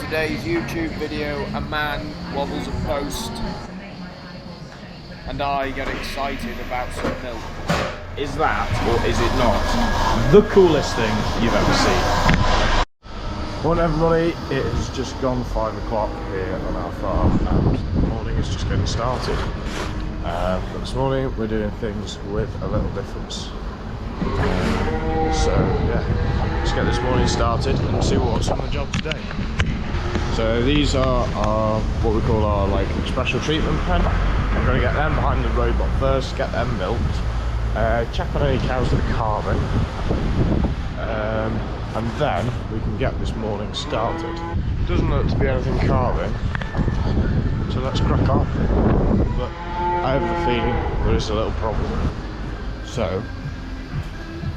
today's YouTube video, a man wobbles a post and I get excited about some milk. Is that, or is it not, the coolest thing you've ever seen? Morning everybody, it has just gone 5 o'clock here on our farm and the morning is just getting started. But this morning we're doing things with a little difference. So yeah, let's get this morning started and see what's on the job today. So these are our, what we call our special treatment pen. I'm going to get them behind the robot first, get them milked, check on any cows that are calving, and then we can get this morning started. Doesn't look to be anything calving, so let's crack on. But I have a feeling there is a little problem. So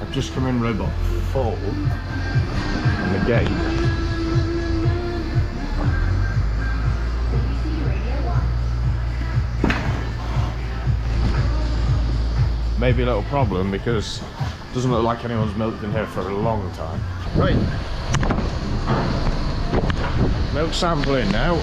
I've just come in robot full on the gate. Maybe a little problem because it doesn't look like anyone's milked in here for a long time. Right, milk sampling now.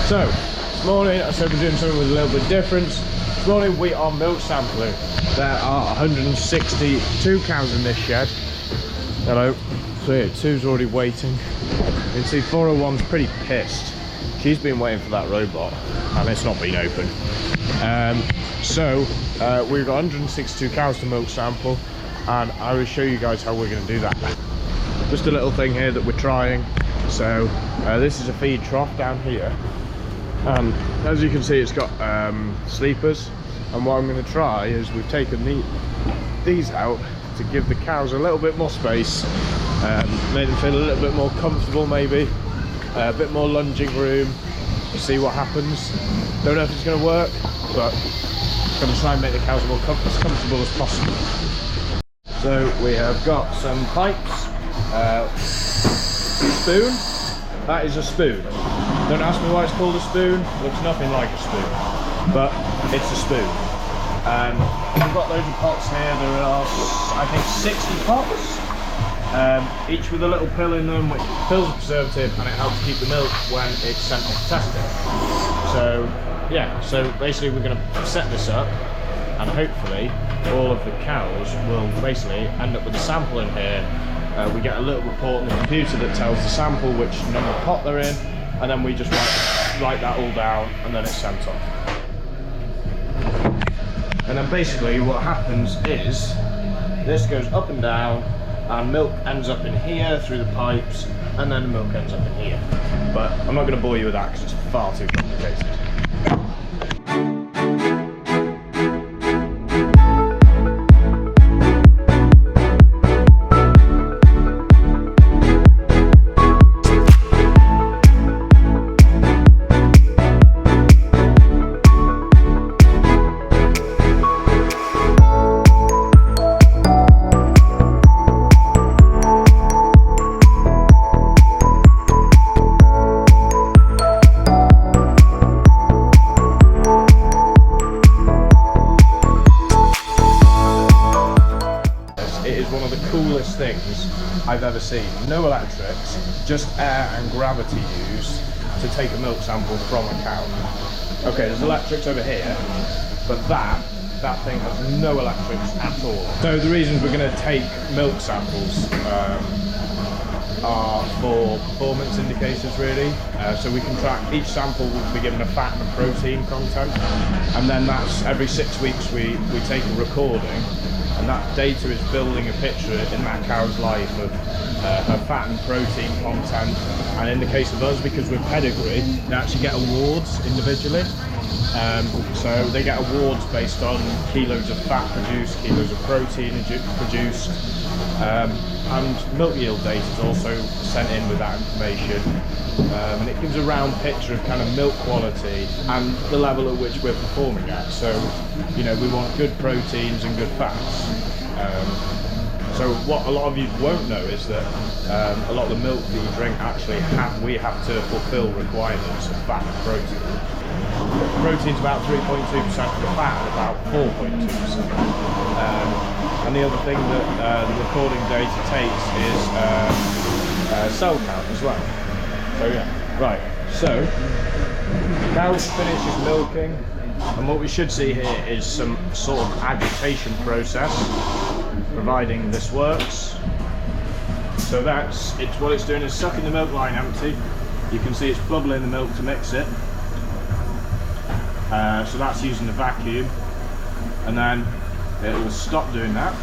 So this morning I said we're doing something with a little bit different. This morning we are milk sampling. There are 162 cows in this shed. Hello. So here, two's already waiting. You can see 401's pretty pissed. She's been waiting for that robot and it's not been open. We've got 162 cows to milk sample and I will show you guys how we're going to do that. Just a little thing here that we're trying. So this is a feed trough down here and as you can see it's got sleepers, and what I'm going to try is we've taken these out to give the cows a little bit more space, make them feel a little bit more comfortable, maybe a bit more lunging room. See what happens. Don't know if it's going to work, but I'm going to try and make the cows as comfortable as possible. So we have got some pipes, spoon. That is a spoon. Don't ask me why it's called a spoon. Looks nothing like a spoon, but it's a spoon. We've got loads of pots here. There are, I think, 60 pots. Each with a little pill in them, which fills a preservative and it helps keep the milk when it's sent off to testing. So yeah, so basically we're going to set this up and hopefully all of the cows will basically end up with a sample in here. We get a little report on the computer that tells the sample which number pot they're in, and then we just write that all down and then it's sent off. And then basically what happens is this goes up and down and milk ends up in here through the pipes, and then the milk ends up in here. But I'm not going to bore you with that because it's far too complicated. Coolest things I've ever seen. No electrics, just air and gravity used to take a milk sample from a cow. Okay, there's electrics over here, but that thing has no electrics at all. So the reasons we're going to take milk samples are for performance indicators really. So we can track, each sample will be given a fat and a protein content, and then that's every 6 weeks we take a recording. And that data is building a picture in that cow's life of her fat and protein content. And in the case of us, because we're pedigree, they actually get awards individually. So they get awards based on kilos of fat produced, kilos of protein produced. And milk yield data is also sent in with that information. And it gives a round picture of kind of milk quality and the level at which we're performing at. So, you know, we want good proteins and good fats. So what a lot of you won't know is that a lot of the milk that you drink actually we have to fulfill requirements of fat and protein. Protein's about 3.2%, the fat about 4.2%. And the other thing that the recording data takes is cell count as well. So yeah, right. So cow finishes milking, and what we should see here is some sort of agitation process, providing this works. So what it's doing is sucking the milk line empty. You can see it's bubbling the milk to mix it. So that's using the vacuum, and then it will stop doing that.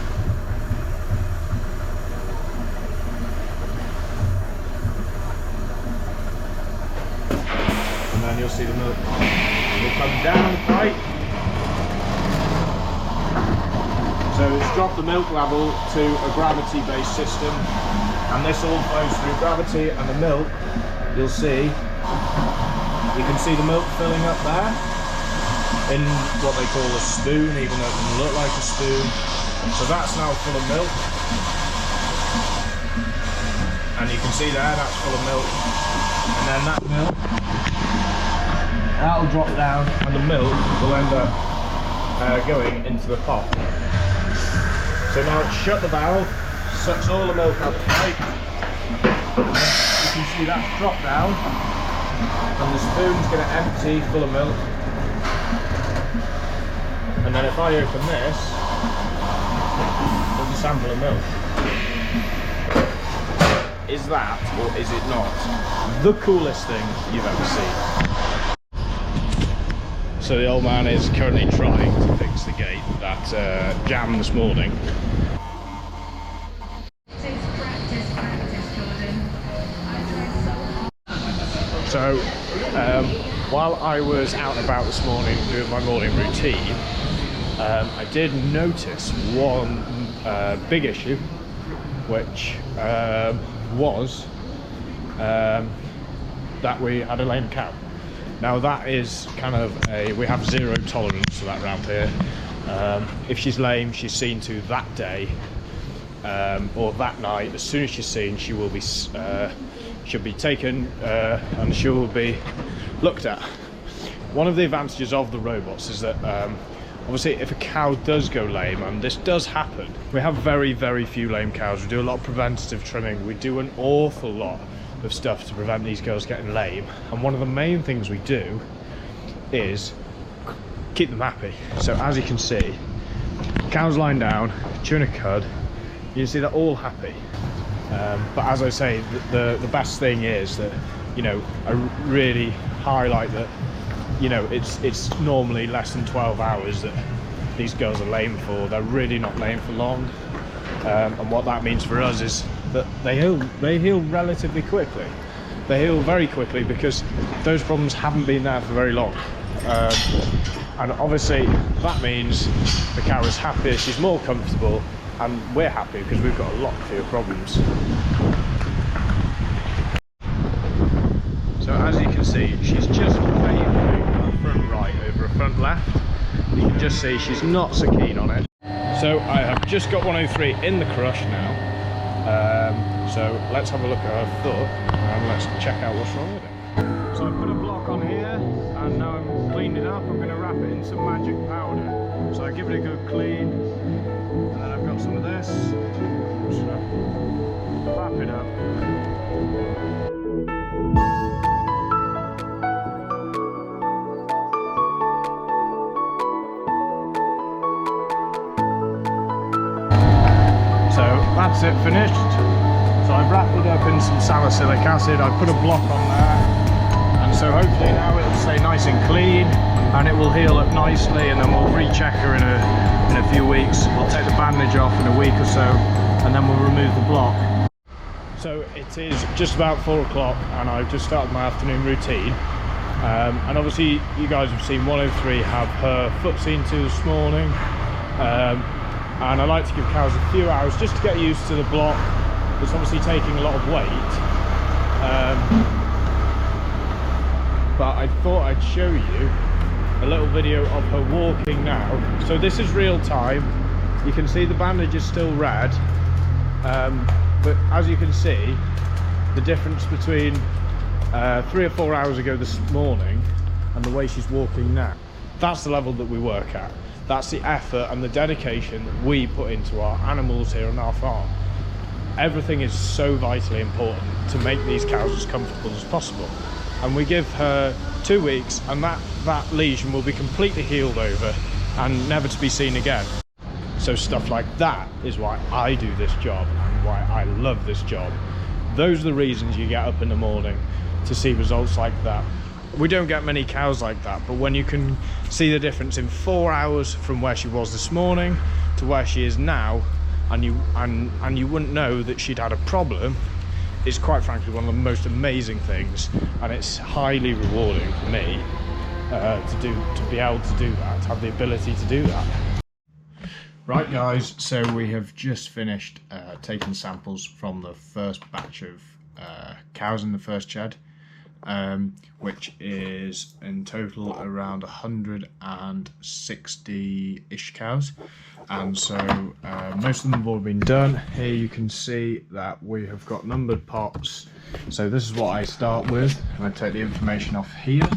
And then you'll see the milk will come down the pipe. So it's dropped the milk level to a gravity-based system, and this all flows through gravity, and the milk, you can see the milk filling up there in what they call a spoon, even though it doesn't look like a spoon. So that's now full of milk, and you can see there that's full of milk, and then that milk, that'll drop down, and the milk will end up going into the pot. So now it's shut the valve, sucks all the milk out the pipe. You can see that's dropped down, and the spoon's going to empty full of milk. And then if I open this, there's a sample of milk. Is that, or is it not, the coolest thing you've ever seen? So the old man is currently trying to fix the gate that jammed this morning. So while I was out and about this morning doing my morning routine, I did notice one big issue, which was that we had a lame cow. Now that is kind of we have zero tolerance for that around here. If she's lame, she's seen to that day or that night. As soon as she's seen, she will be should be taken and she will be looked at. One of the advantages of the robots is that obviously if a cow does go lame, and this does happen, we have very, very few lame cows. We do a lot of preventative trimming. We do an awful lot of stuff to prevent these girls getting lame, and one of the main things we do is keep them happy. So as you can see, cows lying down, chewing a cud, you can see they're all happy. But as I say, the best thing is that, you know, I really highlight that, you know, it's normally less than 12 hours that these girls are lame for. They're really not lame for long, and what that means for us is that they heal relatively quickly. They heal very quickly because those problems haven't been there for very long, and obviously that means the cow is happier, she's more comfortable, and we're happy because we've got a lot fewer problems. So as you can see, she's just favouring a front right over a front left. You can just see she's not so keen on it. So I have just got 103 in the crush now. So let's have a look at her foot and let's check out what's wrong with it. So I put a block on here, and now I've cleaned it up. I'm going to wrap it in some magic powder. So I give it a good clean, and then I've got some of this. I'm just going to wrap it up. So that's it finished. So I've wrapped it up in some salicylic acid. I put a block on there, and so hopefully now it'll stay nice and clean, and it will heal up nicely, and then we'll recheck her in a few weeks. We'll take the bandage off in a week or so, and then we'll remove the block. So it is just about 4 o'clock, and I've just started my afternoon routine. And obviously you guys have seen 103 have her foot seen to this morning. And I like to give cows a few hours just to get used to the block. It's obviously taking a lot of weight, but I thought I'd show you a little video of her walking now. So this is real time. You can see the bandage is still red, but as you can see, the difference between 3 or 4 hours ago this morning and the way she's walking now, that's the level that we work at. That's the effort and the dedication that we put into our animals here on our farm. everything is so vitally important to make these cows as comfortable as possible. And we give her 2 weeks, and that lesion will be completely healed over and never to be seen again. So stuff like that is why I do this job and why I love this job. Those are the reasons you get up in the morning, to see results like that. We don't get many cows like that, but when you can see the difference in 4 hours from where she was this morning to where she is now, and you wouldn't know that she'd had a problem, is quite frankly one of the most amazing things, and it's highly rewarding for me to be able to do that, to have the ability to do that. Right guys, so we have just finished taking samples from the first batch of cows in the first shed, which is in total around 160-ish cows, and so most of them have all been done. Here you can see that we have got numbered pots, so this is what I start with. I'm going to take the information off here.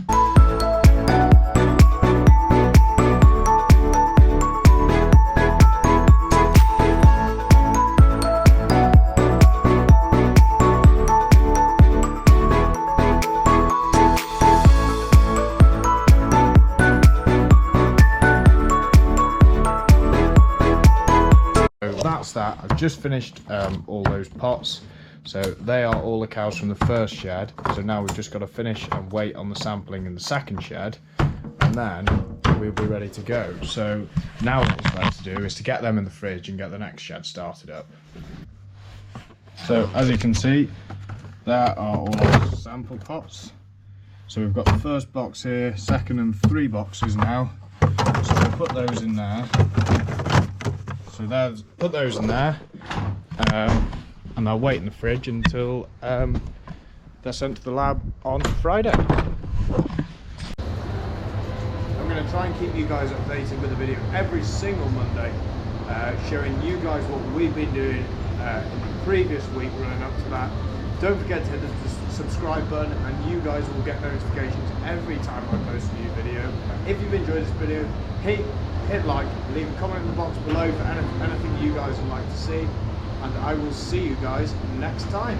That's that. I've just finished all those pots, so they are all the cows from the first shed. So now we've just got to finish and wait on the sampling in the second shed, and then we'll be ready to go. So now what it's left to do is to get them in the fridge and get the next shed started up. So as you can see, there are all our sample pots. So we've got the first box here, second and 3 boxes now. So we'll put those in there. So put those in there, and they'll wait in the fridge until they're sent to the lab on Friday. I'm going to try and keep you guys updated with a video every single Monday, showing you guys what we've been doing in the previous week running up to that. Don't forget to hit the subscribe button, and you guys will get notifications every time I post a new video. If you've enjoyed this video, hit like, leave a comment in the box below for anything you guys would like to see, and I will see you guys next time.